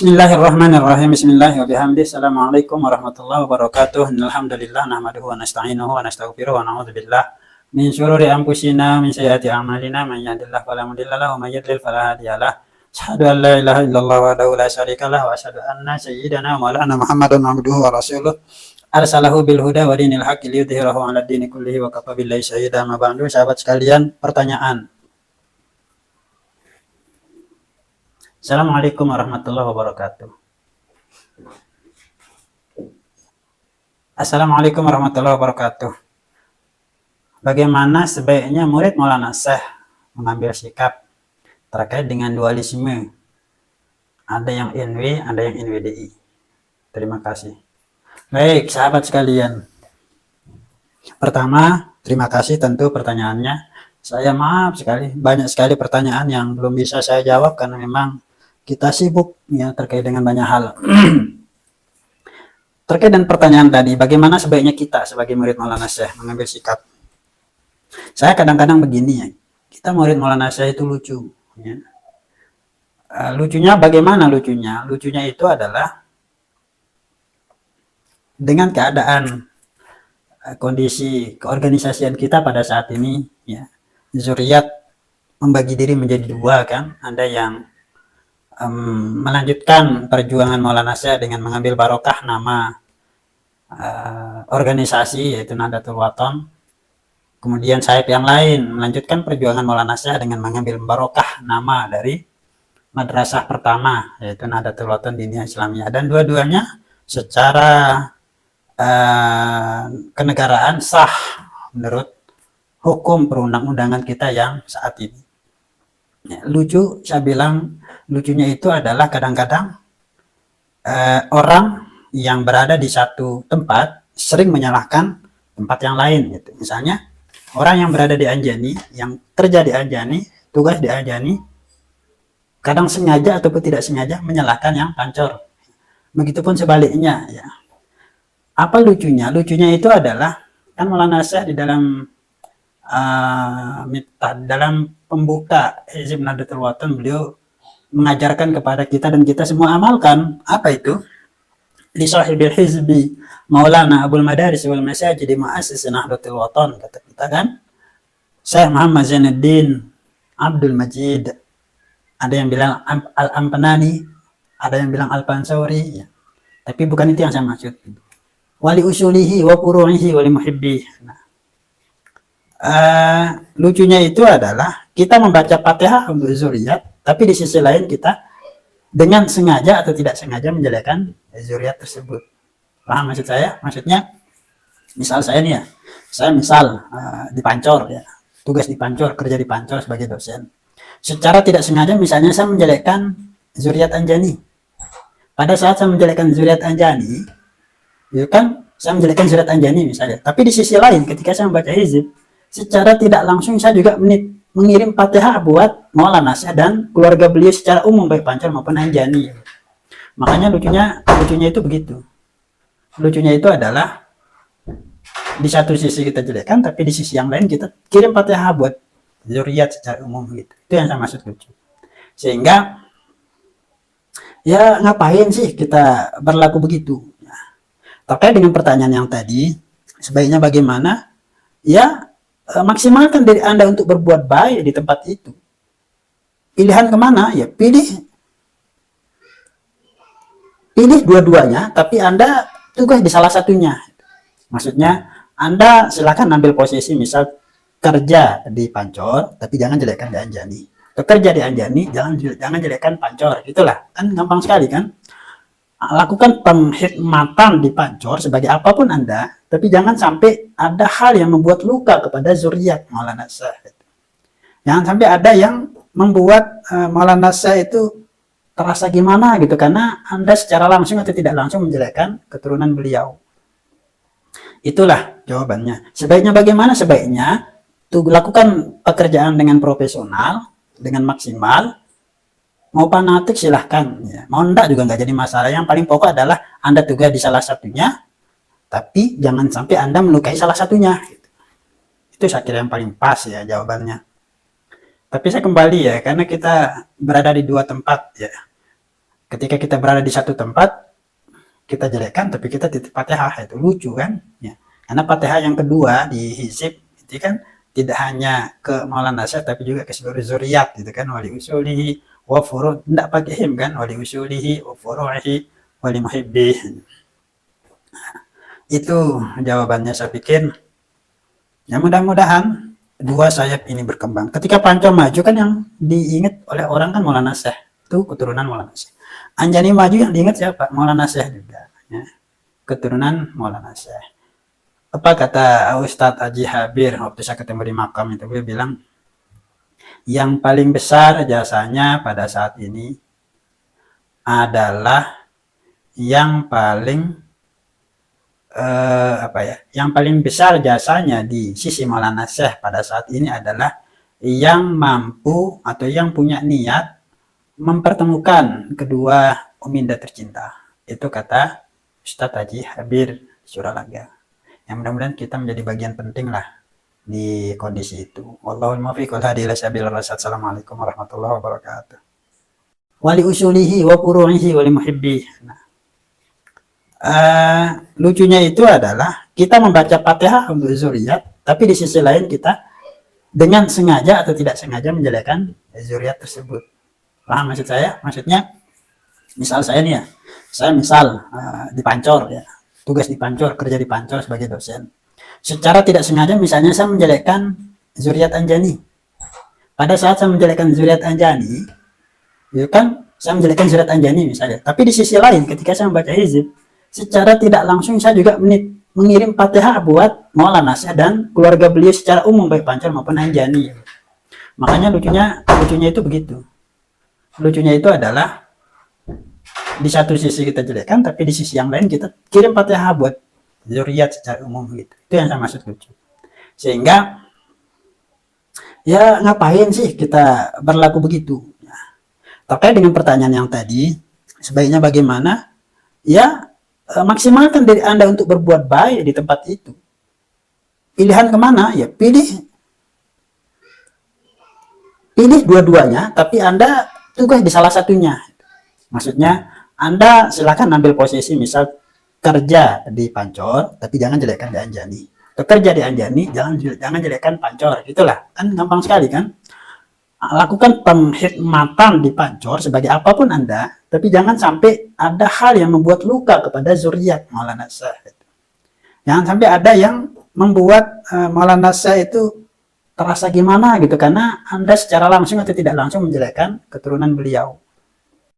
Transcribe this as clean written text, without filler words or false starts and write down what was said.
Bismillahirrahmanirrahim. Bismillahirrahmanirrahim. Assalamualaikum warahmatullahi wabarakatuh. Alhamdulillah nahmaduhu wa nasta'inuhu wa nastaghfiruh wa na'udzubillah min syururi anfusina min sayyiati a'malina man yahdihillahu fala mudilla lahu wa man yudlil fala hadiyalah. Asyhadu an la ilaha illallah wahdahu la syarikalah wa asyhadu anna sayyidana wa maulana Muhammadan abduhu wa rasuluh arsalahu bil huda wa dinil haqqi liyudhhirahu 'ala dini kullihi wa kafa billahi syahida. Ma ba'du, sahabat sekalian, pertanyaan. Assalamualaikum warahmatullahi wabarakatuh. Assalamualaikum warahmatullahi wabarakatuh. Bagaimana sebaiknya murid Maulana Syekh mengambil sikap terkait dengan dualisme? Ada yang NW, ada yang NWDI. Terima kasih. Baik, sahabat sekalian. Pertama, terima kasih tentu pertanyaannya. Saya maaf sekali, banyak sekali pertanyaan yang belum bisa saya jawab karena memang kita sibuk ya terkait dengan banyak hal. Terkait dengan pertanyaan tadi, bagaimana sebaiknya kita sebagai murid Maulana Syekh mengambil sikap? Saya kadang-kadang begini ya, kita murid Maulana Syekh itu lucu. Ya. Lucunya bagaimana lucunya? Lucunya itu adalah dengan keadaan kondisi keorganisasian kita pada saat ini, ya, zuriat membagi diri menjadi dua kan, ada yang melanjutkan perjuangan Maulana Syekh dengan mengambil barokah nama organisasi yaitu Nahdlatul Wathon. Kemudian sayap yang lain melanjutkan perjuangan Maulana Syekh dengan mengambil barokah nama dari madrasah pertama yaitu Nahdlatul Wathon Diniyah Islamiyah, dan dua-duanya secara kenegaraan sah menurut hukum perundang-undangan kita yang saat ini. Ya, lucu, saya bilang lucunya itu adalah kadang-kadang orang yang berada di satu tempat sering menyalahkan tempat yang lain gitu. Misalnya orang yang berada di Anjani, yang kerja di Anjani, tugas di Anjani, kadang sengaja ataupun tidak sengaja menyalahkan yang Pancor. Begitupun sebaliknya ya. Apa lucunya? Lucunya itu adalah kan Maulana Syekh di dalam pembuka Hizib Nahdlatul Wathon beliau mengajarkan kepada kita dan kita semua amalkan. Apa itu? Li sahibil hizbi Maulana Abul Madaris wal Masajid Muassis Nahdlatul Wathon, kata kita kan. Syekh Muhammad Zainuddin Abdul Majid. Ada yang bilang Al-Ampanani, ada yang bilang Al-Pansori ya. Tapi bukan itu yang saya maksud. Wali usulihi wa furu'ihi wa li muhibbi. Nah, lucunya itu adalah kita membaca Fatihah untuk zuriat, tapi di sisi lain kita dengan sengaja atau tidak sengaja menjelekkan zuriat tersebut. Paham maksud saya? Maksudnya misal saya nih ya, saya misal di Pancor ya, tugas di Pancor, kerja di Pancor sebagai dosen. Secara tidak sengaja misalnya saya menjelekkan zuriat Anjani. Pada saat saya menjelekkan zuriat Anjani, ya kan, saya menjelekkan zuriat Anjani misalnya. Tapi di sisi lain ketika saya membaca hizib, secara tidak langsung saya juga mengirim Fatihah buat Maulana Syekh dan keluarga beliau secara umum baik Pancor maupun Anjani. Makanya lucunya itu begitu. Lucunya itu adalah di satu sisi kita jelekkan, tapi di sisi yang lain kita kirim Fatihah buat zuriat secara umum gitu. Itu yang saya maksud lucu. Sehingga ya ngapain sih kita berlaku begitu? Terkait dengan pertanyaan yang tadi, sebaiknya bagaimana? Ya, maksimalkan diri Anda untuk berbuat baik di tempat itu. Pilihan kemana? Ya pilih dua-duanya, tapi Anda tugas di salah satunya. Maksudnya Anda silakan ambil posisi misal kerja di Pancor, tapi jangan jelekkan di Anjani. Atau kerja di Anjani, jangan jelekkan Pancor. Itulah, kan gampang sekali kan? Lakukan penghikmatan di Pancor sebagai apapun Anda, tapi jangan sampai ada hal yang membuat luka kepada zuriat Maulana Syekh. Jangan sampai ada yang membuat Maulana Syekh itu terasa gimana gitu karena Anda secara langsung atau tidak langsung menjelekkan keturunan beliau. Itulah jawabannya. Sebaiknya bagaimana? Sebaiknya lakukan pekerjaan dengan profesional, dengan maksimal. Mau fanatik silahkan, ya. Mau enggak juga nggak jadi masalah. Yang paling pokok adalah Anda tugas di salah satunya, tapi jangan sampai Anda melukai salah satunya. Itu saya kira yang paling pas ya jawabannya. Tapi saya kembali ya, karena kita berada di dua tempat ya. Ketika kita berada di satu tempat, kita jelekkan, tapi kita titip Fatihah, itu lucu kan? Ya. Karena Fatihah yang kedua di hizib itu kan tidak hanya ke Maulana Syekh, tapi juga ke seluruh zuriat, gitu kan? Wali usulihi wa furu', tidak pakai him kan? Wali usulihi wa furu'ihi wali muhibbih. Itu jawabannya, saya pikir. Ya mudah-mudahan dua sayap ini berkembang. Ketika Panco maju kan yang diingat oleh orang kan Maulana Syekh, itu keturunan Maulana Syekh. Anjani maju yang diingat siapa? Maulana Syekh juga, ya. Keturunan Maulana Syekh. Apa kata Ustadz Haji Habir waktu saya ketemu di makam itu, dia bilang yang paling besar jasanya pada saat ini adalah yang paling yang paling besar jasanya di sisi Maulana Syekh pada saat ini adalah yang mampu atau yang punya niat mempertemukan kedua uminda tercinta. Itu kata Ustadz Haji Habir Suralaga. Yang mudah-mudahan kita menjadi bagian penting lah di kondisi itu. Wallahul muwaffiq wal hadi ila sabil rasyad. Assalamualaikum warahmatullahi wabarakatuh. Wali usulihi wa furu'ihi wali muhibbi. Nah, lucunya itu adalah kita membaca Fatihah untuk zuriat, tapi di sisi lain kita dengan sengaja atau tidak sengaja menjelekkan zuriat tersebut. Paham maksud saya? Maksudnya, misal saya nih ya, saya misal di Pancor ya, tugas di Pancor, kerja di Pancor sebagai dosen. Secara tidak sengaja misalnya saya menjelekkan zuriat Anjani. Pada saat saya menjelekkan zuriat Anjani, itu kan saya menjelekkan zuriat Anjani misalnya. Tapi di sisi lain ketika saya membaca hizib, secara tidak langsung saya juga mengirim Fatihah buat Maulana Syekh dan keluarga beliau secara umum, baik Pancor maupun Anjani. Makanya lucunya itu begitu. Lucunya itu adalah di satu sisi kita jelekkan, tapi di sisi yang lain kita kirim Fatihah buat zuriat secara umum gitu. Itu yang saya maksud lucu. Sehingga ya ngapain sih kita berlaku begitu? Ya. Terkait dengan pertanyaan yang tadi, sebaiknya bagaimana? Ya maksimalkan diri Anda untuk berbuat baik di tempat itu. Pilihan kemana? Ya pilih dua-duanya, tapi Anda tugas di salah satunya. Maksudnya Anda silakan ambil posisi misal kerja di Pancor, tapi jangan jelekkan di Anjani. Atau kerja di Anjani, jangan jelekkan Pancor. Itulah kan gampang sekali kan. Lakukan penghikmatan di Pancor sebagai apapun Anda, tapi jangan sampai ada hal yang membuat luka kepada zuriat Maulana Syekh. Jangan sampai ada yang membuat Maulana Syekh itu terasa gimana gitu, karena Anda secara langsung atau tidak langsung menjelekkan keturunan beliau.